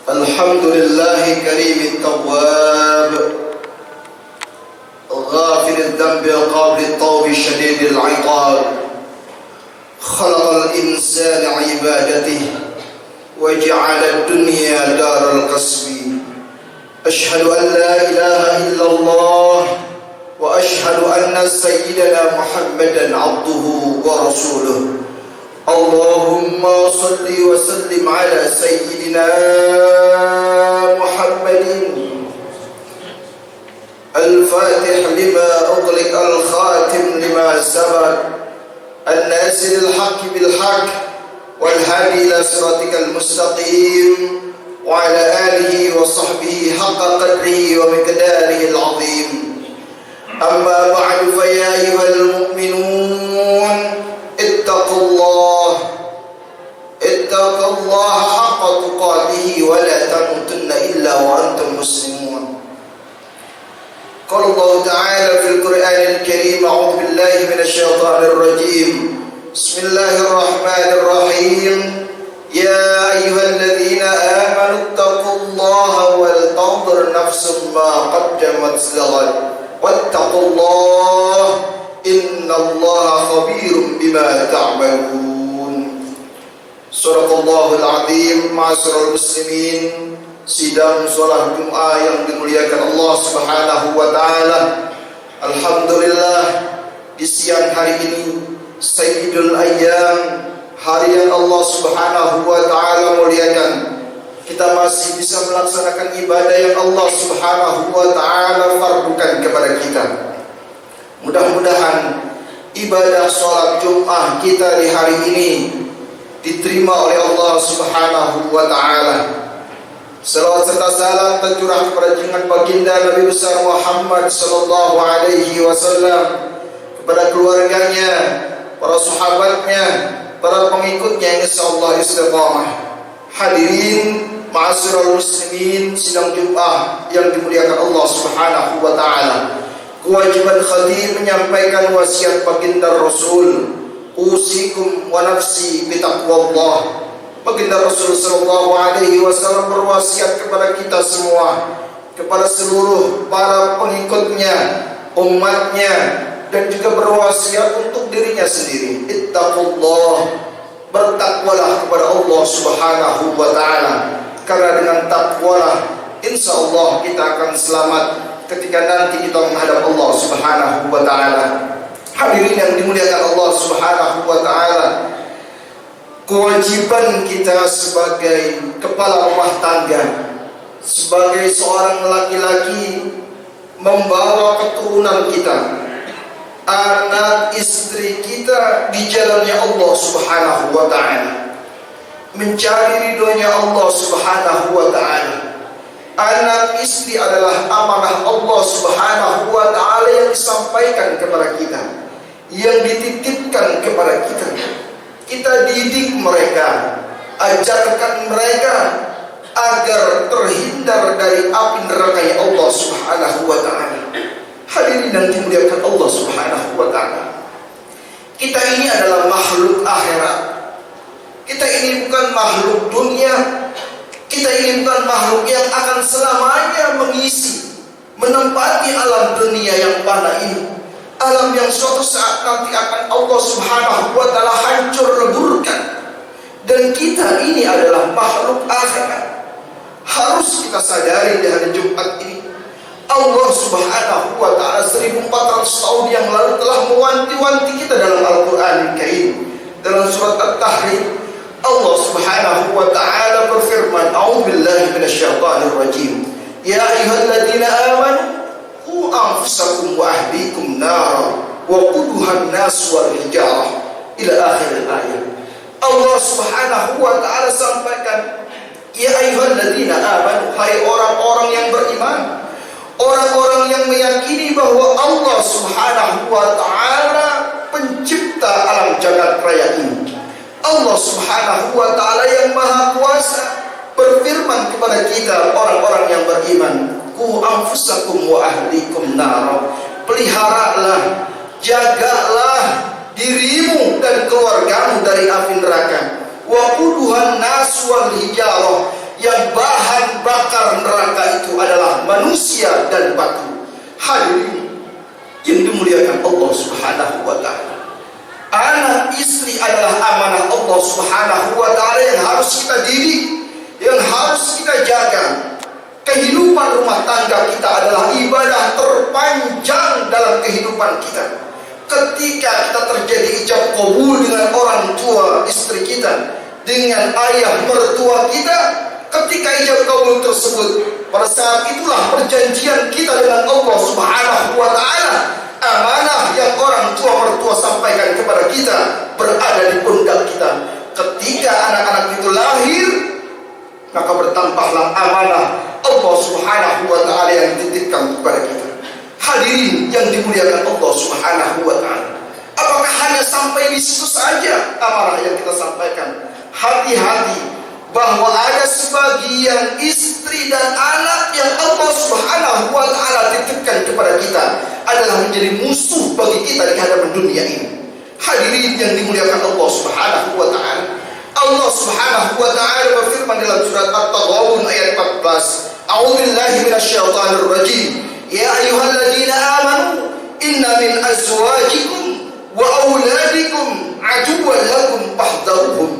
الحمد لله كريم التواب غافر الذنب قابل التوب شديد العقاب خلق الإنسان عبادته وجعل الدنيا دار القسم أشهد أن لا إله إلا الله وأشهد أن سيدنا محمدا عبده ورسوله اللهم صل وسلم على سيدنا محمد الفاتح لما أغلق الخاتم لما سبق الناصر الحق بالحق والهادي إلى صراطك المستقيم وعلى آله وصحبه حق قدره ومقداره العظيم أما بعد فيا أيها المؤمنون اتقوا الله حق تقاته ولا تموتن إلا وأنتم مسلمون. قال الله تعالى في القرآن الكريم أعوذ بالله من الشيطان الرجيم بسم الله الرحمن الرحيم يا أيها الذين آمنوا اتقوا الله ولتنظر نفس ما قدمت لغد واتقوا الله إن الله خبير بما تعملون. Sadaqallahul azim. Ma'asyiral muslimin, sidang salat Jumat yang dimuliakan Allah Subhanahu wa taala. Alhamdulillah, di siang hari ini Sayyidul Ayyam, hari yang Allah Subhanahu wa taala muliakan, kita masih bisa melaksanakan ibadah yang Allah Subhanahu wa taala fardukan kepada kita. Mudah-mudahan ibadah salat Jumat kita di hari ini diterima oleh Allah Subhanahu wa taala. Salawat serta salam tercurah kepada junjungan baginda Nabi besar Muhammad sallallahu alaihi wasallam, kepada keluarganya, para sahabatnya, para pengikutnya yang insyaallah istiqamah. Hadirin ma'asyiral muslimin, sidang Jumat yang dimuliakan Allah Subhanahu wa taala. Kewajiban khatib menyampaikan wasiat baginda Rasul, usikum wa nafsi bitaqwallah. Baginda Rasul sallallahu alaihi wasallam berwasiat kepada kita semua, kepada seluruh para pengikutnya, umatnya, dan juga berwasiat untuk dirinya sendiri. Ittaqullah, bertakwalah kepada Allah Subhanahu wa taala, karena dengan takwalah insyaallah kita akan selamat ketika nanti kita menghadap Allah Subhanahu wa taala. Hadirin yang dimuliakan Allah Subhanahu wa taala, kewajiban kita sebagai kepala rumah tangga, sebagai seorang laki-laki, membawa keturunan kita, anak istri kita di jalannya Allah Subhanahu wa taala, mencari ridhonya Allah Subhanahu wa taala. Anak istri adalah amanah Allah Subhanahu wa taala yang disampaikan kepada kita, yang dititipkan kepada kita. Kita didik mereka, ajarkan mereka agar terhindar dari api neraka Allah Subhanahu wa taala. Hadirin yang dimuliakan Allah Subhanahu wa taala, kita ini adalah makhluk akhirat. Kita ini bukan makhluk dunia. Kita ini bukan makhluk yang akan selamanya mengisi, menempati alam dunia yang fana ini, alam yang suatu saat nanti akan Allah Subhanahu wa taala hancur leburkan. Dan kita ini adalah makhluk akhirat. Harus kita sadari di hari Jumat ini, Allah Subhanahu wa taala 1400 tahun yang lalu telah mewanti-wanti kita dalam Al-Qur'an Al-Karim. Dalam surat At-Tahrim, Allah Subhanahu wa taala berfirman, a'udzubillahi minasyaitonir rajim, ya ayyuhalladzina amanu qu anfusakum wa ahlikum nara wa quduhan nas wal hijarah, ila akhir ayat. Allah Subhanahu wa taala sampaikan, ya ayyuhalladzina amanu, hai orang-orang yang beriman, orang-orang yang meyakini bahwa Allah Subhanahu wa taala pencipta alam jagat raya ini. Allah Subhanahu wa taala yang maha kuasa berfirman kepada kita, orang-orang yang beriman, qu anfusakum wa ahlikum nara, peliharalah, jagalah dirimu dan keluargamu dari api neraka. Wa quduhan wal hijarah, yang bahan bakar neraka itu adalah manusia dan batu. Hadirin yang dimuliakan Allah Subhanahu wa taala, anak istri adalah amanah Allah Subhanahu wa taala yang harus kita didik, yang harus kita jaga. Kehidupan rumah tangga kita adalah ibadah terpanjang dalam kehidupan kita. Ketika kita terjadi ijab kabul dengan orang tua istri kita, dengan ayah mertua kita, ketika ijab kabul tersebut, pada saat itulah perjanjian kita dengan Allah Subhanahu wa taala. Amanah yang orang tua mertua sampaikan kepada kita berada di pundak kita. Ketika anak-anak itu lahir, maka bertambahlah amanah Allah Subhanahu wa taala yang dititipkan kepada kita. Hadirin yang dimuliakan Allah Subhanahu wa taala, apakah hanya sampai di situ saja amanah yang kita sampaikan? Hati-hati bahwa ada sebagian istri dan anak yang Allah Subhanahu wa taala titipkan kepada kita adalah menjadi musuh bagi kita di hadapan dunia ini. Hadirin yang dimuliakan Allah Subhanahu wa taala, Allah Subhanahu wa taala berfirman dalam surat At-Taghabun ayat 14, A'udzubillahi minasyaitonir rajim. Ya ayyuhalladzina amanu inna min azwajikum wa auladikum aduwwan lakum fahdharuhum.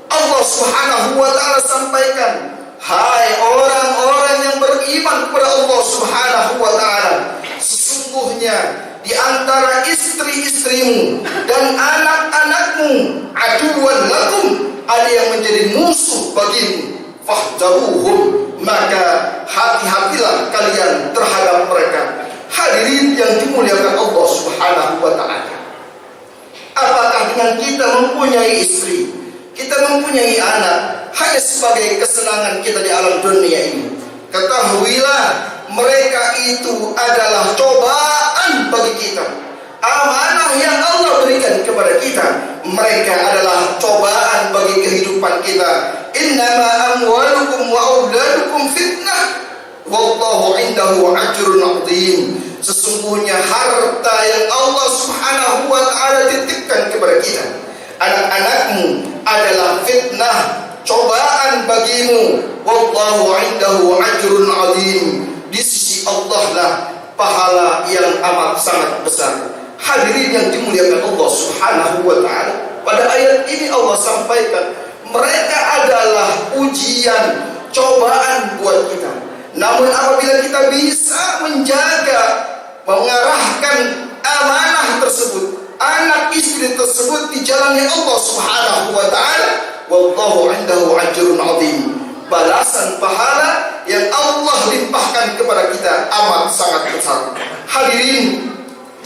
Allah Subhanahu wa taala sampaikan, hai orang-orang yang beriman kepada Allah Subhanahu wa taala, sesungguhnya di antara istri-istrimu dan anak-anakmu aduwwan lakum, ada yang menjadi musuh bagimu, fahdharuhum, maka hati-hatilah kalian terhadap mereka. Hadirin yang dimuliakan Allah Subhanahu wa taala, apakah dengan kita mempunyai istri, kita mempunyai anak hanya sebagai kesenangan kita di alam dunia ini? Ketahuilah mereka itu adalah cobaan bagi kita. Amanah yang Allah berikan kepada kita, mereka adalah cobaan bagi kehidupan kita. Innama amwalukum wa auladukum fitnah wallahu indahu ajrun 'adzim. Sesungguhnya harta yang Allah Subhanahu wa taala titipkan kepada kita, anak-anakmu, adalah fitnah, cobaan bagimu. Wallahu indahu ajrun 'adzim. Di sisi Allah lah pahala yang amat sangat besar. Hadirin yang dimuliakan Allah Subhanahu wa taala, pada ayat ini Allah sampaikan mereka adalah ujian, cobaan buat kita. Namun apabila kita bisa menjaga, mengarahkan amanah tersebut, anak istri tersebut di jalannya Allah Subhanahu wa taala, wallahu indahu ajrun 'adzim. Balasan pahala yang Allah limpahkan kepada kita amat sangat besar. Hadirin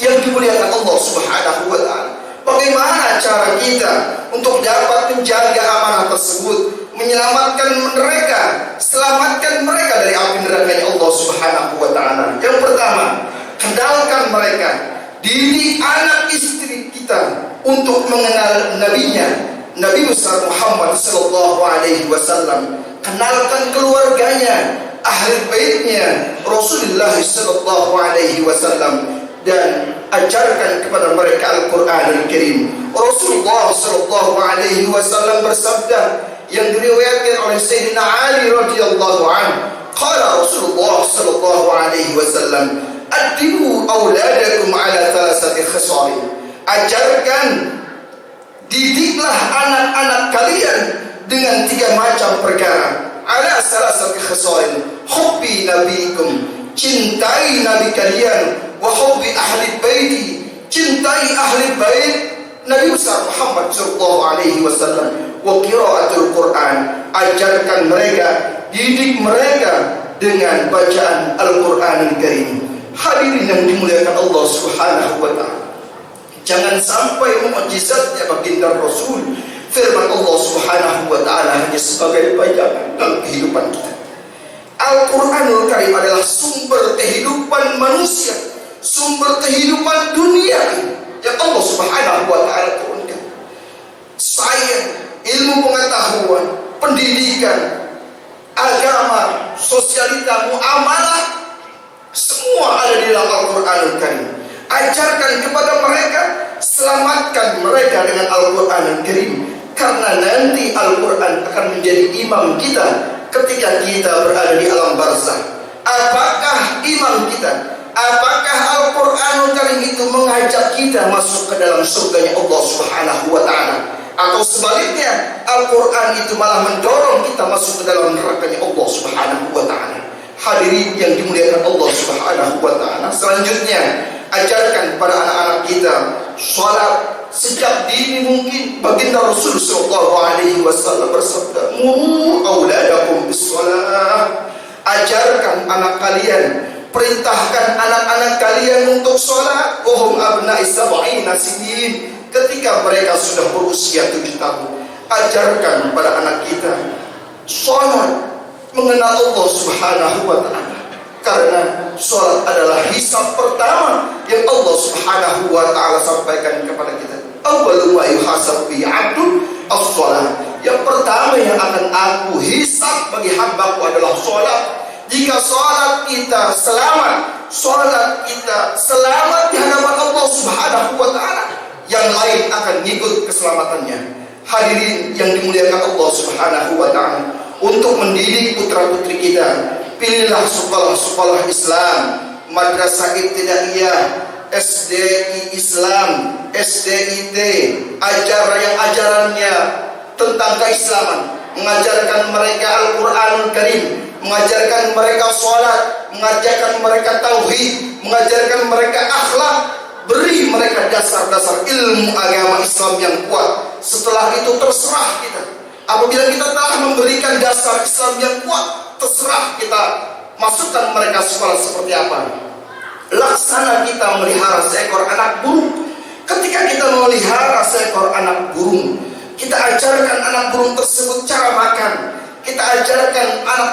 yang dimuliakan Allah Subhanahu wa taala, bagaimana cara kita untuk dapat menjaga amanah tersebut, menyelamatkan mereka, selamatkan mereka dari api neraka Allah Subhanahu wa taala? Yang pertama, kendalkan mereka, didik anak istri kita untuk mengenal nabinya, Nabi besar Muhammad sallallahu alaihi wasallam. Kenalkan keluarganya, ahli baitnya Rasulullah sallallahu alaihi wasallam, dan ajarkan kepada mereka Al-Quran Al-Karim. Rasulullah sallallahu alaihi wasallam bersabda yang diriwayatkan oleh Sayyidina Ali radhiyallahu anhu, qala Rasulullah sallallahu alaihi wasallam, addibu auladakum ala thalathati khisal. Ajarkan, didiklah anak-anak kalian dengan 3 macam perkara. Ala thalathati khisal, hubbi nabikum, cintai nabi kalian, wa hubbi ahli baiti, cintai ahli bait Nabi besar Muhammad sallallahu alaihi wasallam, wa qiraatul Quran, ajarkan mereka, didik mereka dengan bacaan Al-Quran Al-Karim. Hadirin yang dimuliakan Allah Subhanahu wa taala, jangan sampai mukjizatnya baginda Rasul, firman Allah Subhanahu wa taala hanya sebagai bayangan dalam kehidupan kita. Al-Quranul Karim adalah sumber kehidupan manusia, sumber kehidupan dunia yang Allah Subhanahu wa taala turunkan. Sains, ilmu pengetahuan, pendidikan, agama, sosialita, muamalah, semua ada di dalam Al-Quranul Karim. Ajarkan kepada mereka, selamatkan mereka dengan Al-Quranul Karim. karena nanti Al-Quran akan menjadi imam kita ketika kita berada di alam barzakh. Apakah imam kita? Apakah Al-Quranul Karim itu mengajak kita masuk ke dalam surganya Allah Subhanahu wa ta'ala? Atau sebaliknya, Al-Quran itu malah mendorong kita masuk ke dalam nerakanya Allah Subhanahu wa ta'ala? Hadirin yang dimuliakan Allah Subhanahu wa ta'ala, selanjutnya ajarkan pada anak-anak kita sholat sejak dini mungkin. Baginda Rasul sallallahu alaihi wasallam bersabda, "Muru auladakum bis-shalah." Ajarkan anak kalian, perintahkan anak-anak kalian untuk sholat. Wahum abna'i sab'ina sinin, ketika mereka sudah berusia 7 tahun. Ajarkan pada anak kita sholat, mengenal Allah Subhanahu wa ta'ala, karena sholat adalah hisab pertama yang Allah Subhanahu wa ta'ala sampaikan kepada kita. Awwalu ma yuhasabu bihi 'abdun as-shalah. Yang pertama yang akan aku hisab bagi hambaku adalah sholat. Jika sholat kita selamat, sholat kita selamat di hadapan Allah Subhanahu wa ta'ala, yang lain akan ngikut keselamatannya. Hadirin yang dimuliakan Allah Subhanahu wa ta'ala, untuk mendidik putra-putri kita, pilihlah sekolah-sekolah Islam, madrasah ibtidaiyah, SDI Islam, SDIT, ajarannya tentang keislaman, mengajarkan mereka Al-Quranul Karim, mengajarkan mereka sholat, mengajarkan mereka tauhid, mengajarkan mereka akhlak. Beri mereka dasar-dasar ilmu agama Islam yang kuat. Setelah itu terserah kita. Apabila kita telah memberikan dasar Islam yang kuat, terserah kita masukkan mereka sekolah seperti apa. Laksana kita melihara seekor anak burung. Ketika kita melihara seekor anak burung, kita ajarkan anak burung tersebut cara makan. Kita ajarkan anak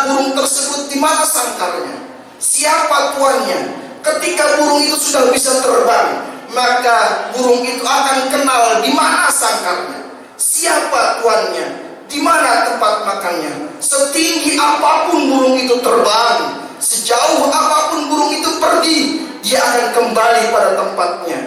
burung tersebut di mana sangkarnya, siapa tuannya. Ketika burung itu sudah bisa terbang, maka burung itu akan kenal di mana sangkarnya, siapa tuannya, di mana tempat makannya. Setinggi apapun burung itu terbang, sejauh apapun burung itu pergi, dia akan kembali pada tempatnya.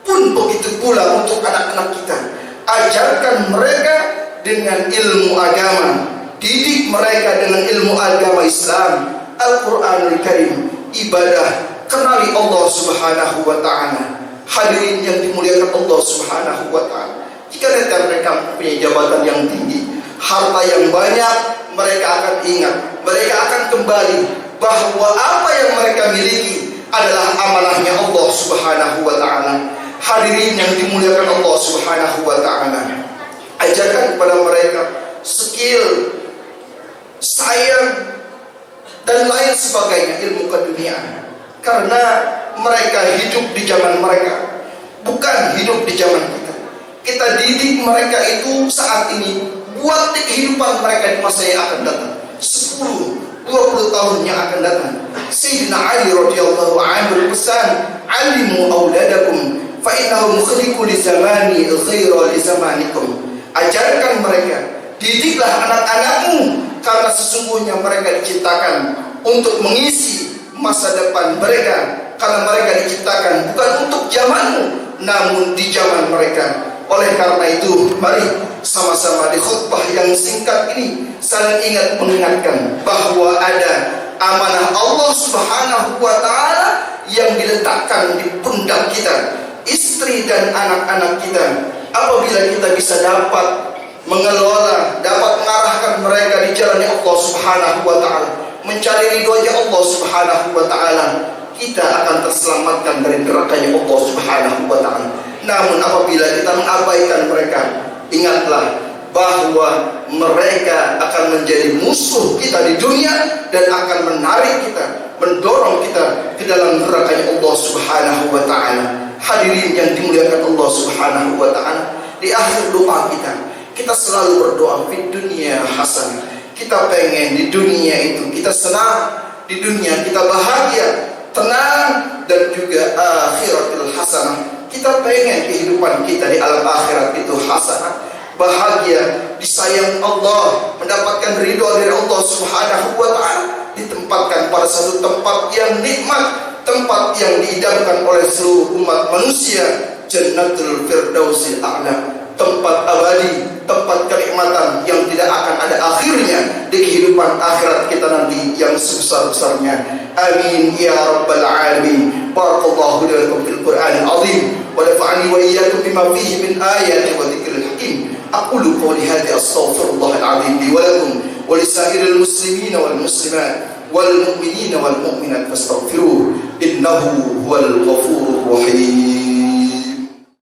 Pun begitu pula untuk anak-anak kita. Ajarkan mereka dengan ilmu agama, didik mereka dengan ilmu agama Islam, Al-Quranul Karim, ibadah, kenali Allah Subhanahu wa ta'ala. Hadirin yang dimuliakan Allah Subhanahu wa ta'ala, jika mereka punya jabatan yang tinggi, harta yang banyak, mereka akan ingat, mereka akan kembali bahwa apa yang mereka miliki adalah amanahnya Allah Subhanahu wa ta'ala. Hadirin yang dimuliakan Allah Subhanahu wa ta'ala, ajarkan kepada mereka skill, sayang, dan lain sebagainya, ilmu keduniaan. Karena mereka hidup di zaman mereka, bukan hidup di zaman kita. Kita didik mereka itu saat ini buat kehidupan mereka di masa yang akan datang, 10-20 tahun yang akan datang. Sayyidina Ali radhiyallahu anhu berpesan, "Alimu auladakum fa innahu mukhliqu li zamani ghayra li zamanikum." Ajarkan mereka, didiklah anak-anakmu, karena sesungguhnya mereka diciptakan untuk mengisi masa depan mereka, karena mereka diciptakan bukan untuk zamanmu, namun di zaman mereka. Oleh karena itu, mari sama-sama di khutbah yang singkat ini saling ingat mengingatkan bahwa ada amanah Allah Subhanahu wa ta'ala yang diletakkan di pundak kita, istri dan anak-anak kita. Apabila kita bisa dapat mengelola, dapat mengarahkan mereka di jalan Allah Subhanahu wa ta'ala, mencari ridhonya Allah Subhanahu wa ta'ala, kita akan terselamatkan dari nerakanya Allah Subhanahu wa ta'ala. Namun apabila kita mengabaikan mereka, ingatlah bahwa mereka akan menjadi musuh kita di dunia dan akan menarik kita, mendorong kita ke dalam nerakanya Allah Subhanahu wa ta'ala. Hadirin yang dimuliakan Allah Subhanahu wa ta'ala, di akhir doa kita selalu berdoa di dunia hasanah. Kita pengen di dunia itu kita senang, di dunia kita bahagia, tenang, dan juga akhiratul hasanah. Kita pengen kehidupan kita di alam akhirat itu hasanah, bahagia, disayang Allah, mendapatkan ridho dari Allah Subhanahu wa ta'ala, ditempatkan pada satu tempat yang nikmat, tempat yang diidamkan oleh seluruh umat manusia, Jannatul Firdausil A'la. tempat abadi, tempat kenikmatan yang tidak akan ada akhirnya di kehidupan akhirat kita nanti yang sebesar-besarnya. Amin ya rabbal alamin. Barakallahu lakum fil Qur'anil azim wa nafa'ani wa iyyakum bima fihi min ayati wa dzikril hakim. Aqulu qawli hadha astaghfirullahal azim li wa lakum wa lisairil muslimina wal muslimat wal mu'minina wal mu'minat fastaghfiruhu innahu huwal ghafurur rahim.